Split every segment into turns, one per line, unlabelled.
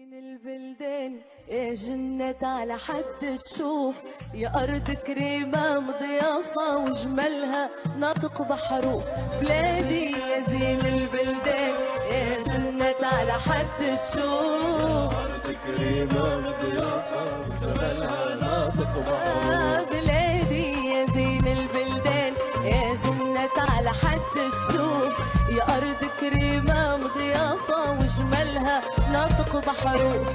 بين البلدان يا جنة على حد الشوف، يا أرض كريمة مضيافة وجمالها ناطق بحروف. بلادي يا زين البلدان يا جنة على حد الشوف،
أرض كريمة مضيافة وجمالها ناطق بحروف.
بلادي يا زين البلدان يا جنة على حد الشوف، يا أرض كريمة مضيافة وجمالها ناطق بحروف.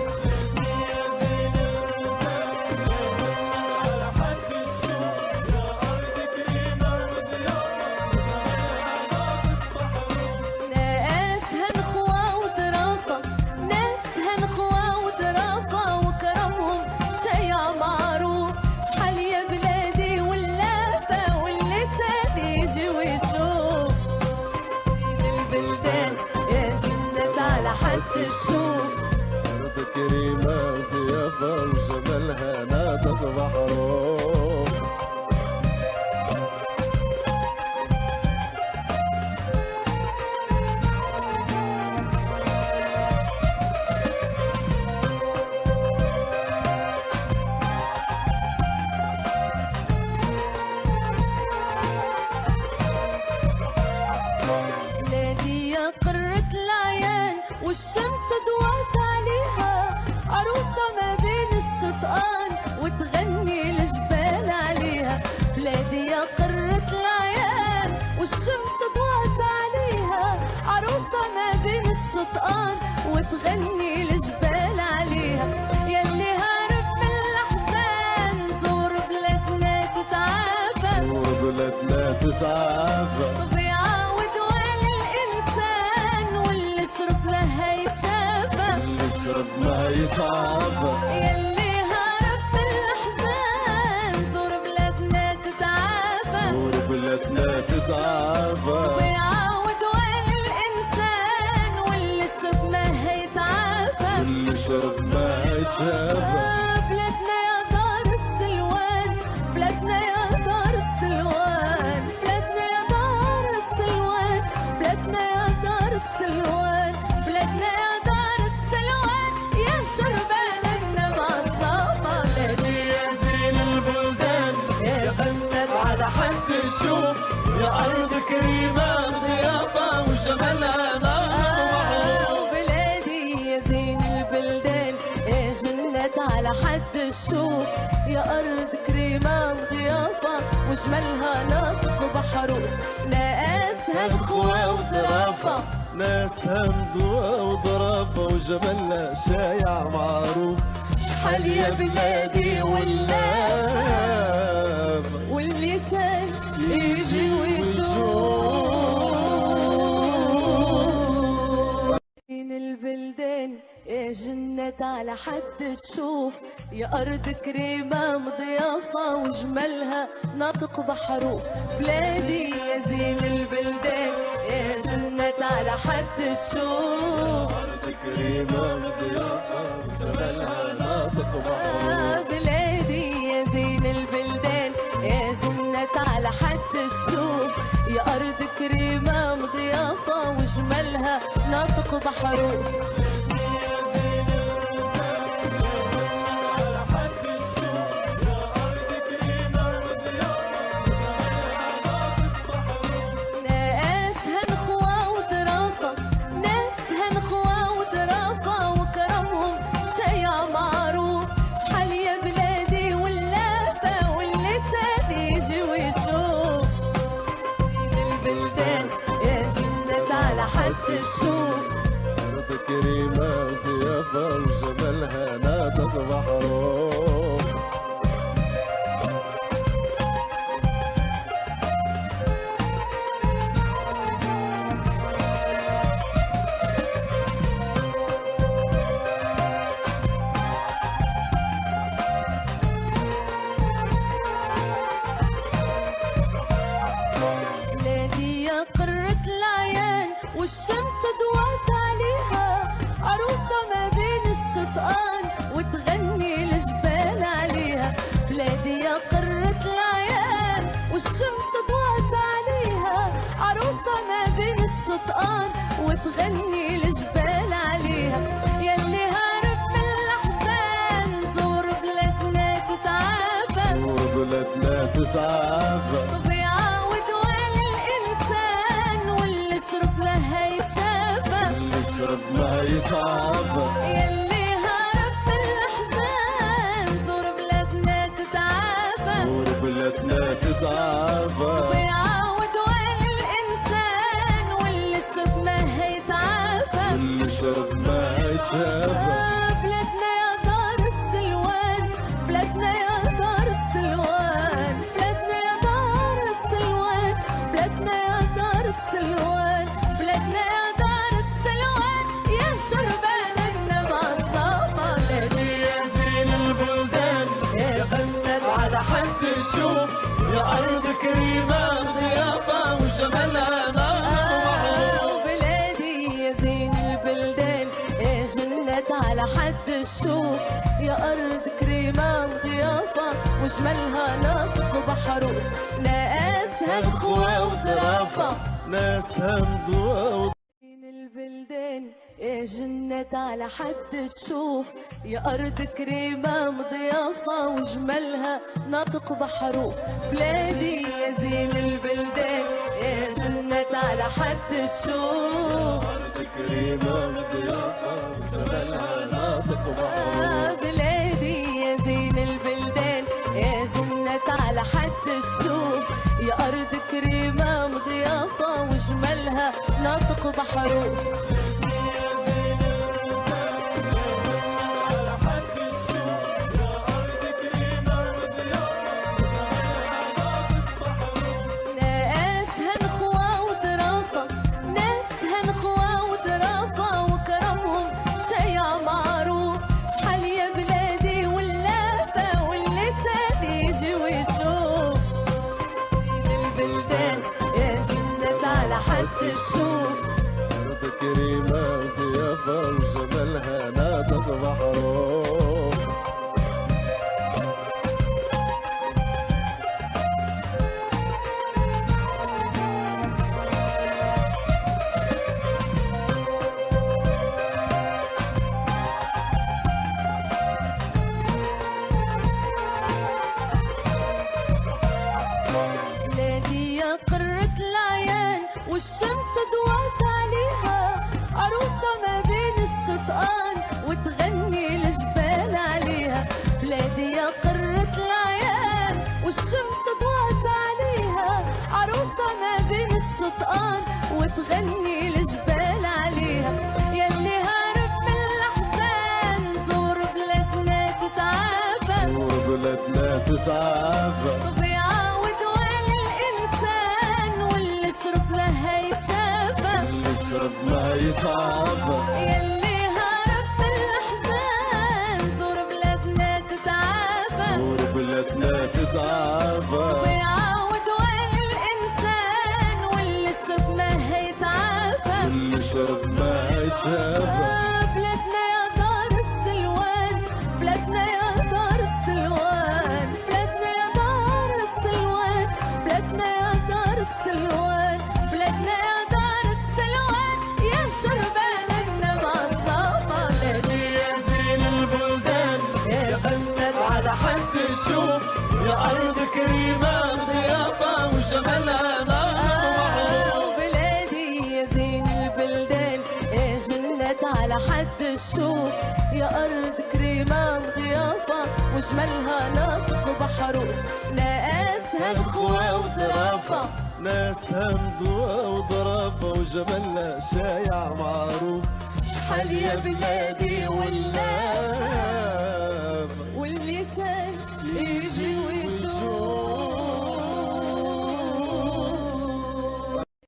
الشوف
أرض كريمة ضيافة وجمالها ناطق بحروف.
بلادي يا قرة العيان والشمس ضوات عليها، عروسة ما بين الشطآن وتغني الجبال عليها. بلادي يا قرة العيان والشمس ضوات عليها، عروسة ما بين الشطآن وتغني الجبال عليها. يلي هارب من الأحزان زور بلادنا تتعافى،
زور بلادنا تتعافى. يشرب ما يتعافى.
يلي هارب من الأحزان زور بلادنا تتعافى،
زور بلادنا تتعافى.
ويعاود وين الإنسان واللي شرب ما هيتعافى،
واللي شرب ما يتعافى.
بلادنا يا دار السلوان، بلادنا يا دار السلوان، بلادنا يا دار السلوان، بلادنا يا دار السلوان، بلادنا يا دار السلوان يا شربان النبع الصافى. بلادي
يا زين البلدان يا جنة على حد الشوف، يا أرض كريمة ضيافة وجمالها ناطق.
بلادي يا زين البلدان يا جنة على حد الشوف، يا أرض كريمة وضيافة وجمالها ناطق بحروف. ناسها الخوة وظرافة،
ناسها مضوى وضرافة وجمالها شايع معروف.
شحال يا بلادي واللافة واللسان يجي ويشوف. بين البلدان يا جنة على حد الشوف، يا أرض كريمة مضيافة وجمالها ناطق بحروف. بلادي يا زين البلدان يا جنة على حد الشوف،
أرض كريمة ضيافة وجمالها ناطق بحروف.
بلادي يا زين البلدان يا جنة على حد الشوف، يا أرض كريمة مضيافة وجمالها ناطق بحروف. حد الشوف
أرض كريمة ضيافة وجمالها ناطق بحروف.
بلادي يا قرة العيان والشمس ضوات عليها، عروسة ما بين الشطآن وتغني الجبال عليها. بلادي يا قرة العيان والشمس ضوات عليها، عروسة ما بين الشطآن وتغني الجبال عليها. يلي هارب
ما يتعافى.
يلي هرب من الأحزان زور بلادنا تتعافى.
زور بلادنا تتعافى.
ويعاود وين الإنسان واللي شرب ما هيتعافى.
واللي شرب ما يتشافى.
بلادنا يا دار السلوان، بلادنا يا دار السلوان، بلادنا يا دار السلوان، بلادنا يا دار السلوان، بلادنا يا دار السلوان، يا شربان النبع الصافى. بلادي
يا زين البلدان يا جنة على حد الشوف، يا أرض كريمة ضيافة وجمالها نار.
بلادي يا زين البلدان يا جنة على حد الشوف، يا أرض كريمة وضيافة وجمالها ناطق بحروف، ناسها الخوة وطرافة.
ناسها مضوى
زين البلدان يا جنة على حد الشوف، يا أرض كريمة مضيافة وجمالها ناطق بحروف. بلادي يا زين البلدان يا جنة على حد الشوف،
أرض كريمة ضيافة وجمالها ناطق بحروف.
بلادي يا زين البلدان يا جنة على حد الشوف، يا أرض كريمة مضيافة وجمالها ناطق بحروف. ناسها نخوة وطرافة، ناسها نخوة وطرافة وكرمهم شيع معروف. شحال يا بلادي واللافة واللسان يجي ويشوف. زين البلدان يا جنة على حد الشوف،
أرض كريمة ضيافة وجمالها ناطق بحروف.
بلادي يا قرة العيان والشمس ضوات عليها، عروسة ما بين الشطآن وتغني الجبال عليها. بلادي يا قرة العيان والشمس ضوات عليها، عروسة ما بين الشطآن وتغني الجبال عليها. يلي هارب من الأحزان زور بلادنا تتعافى.
زور بلادنا تتعافى.
طب يعاود وين الإنسان واللي شرب لها يشافى.
اللي شرب ما يتعافى.
يلي هرب من الأحزان زور بلادنا تتعافى.
زور بلادنا تتعافى.
ويعاود وين الإنسان واللي شرب ما هيتعافى.
اللي شرب ما يتشافى.
بلادنا يا دار السلوان، بلادنا يا دار السلوان، بلادنا يا دار السلوان، بلادنا يا دار السلوان، بلادنا يا دار السلوان، يا شربان النبع الصافى. بلادي
يا زين البلدان يا جنة على حد الشوف، يا أرض كريمة ضيافة وجمالها ناطق بحروف.
بلادي يا زين البلدان يا جنة على حد الشوف، يا أرض كريمة وضيافة وجمالها ناطق بحروف. ناسها الخوة وطرافة،
ناسها مضوى وضرافة وجمالها شايع معروف.
شحال يا بلادي
واللافة
واللسان يجي ويشوف.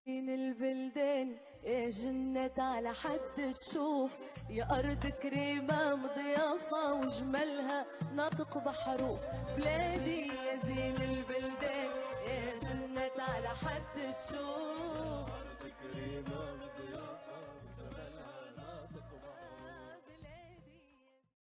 بين البلدان يا جنة على حد الشوف، يا أرض كريمة مضيافة وجمالها ناطق بحروف. بلادي يا زين البلدان يا جنة على حد الشوف.
كريمة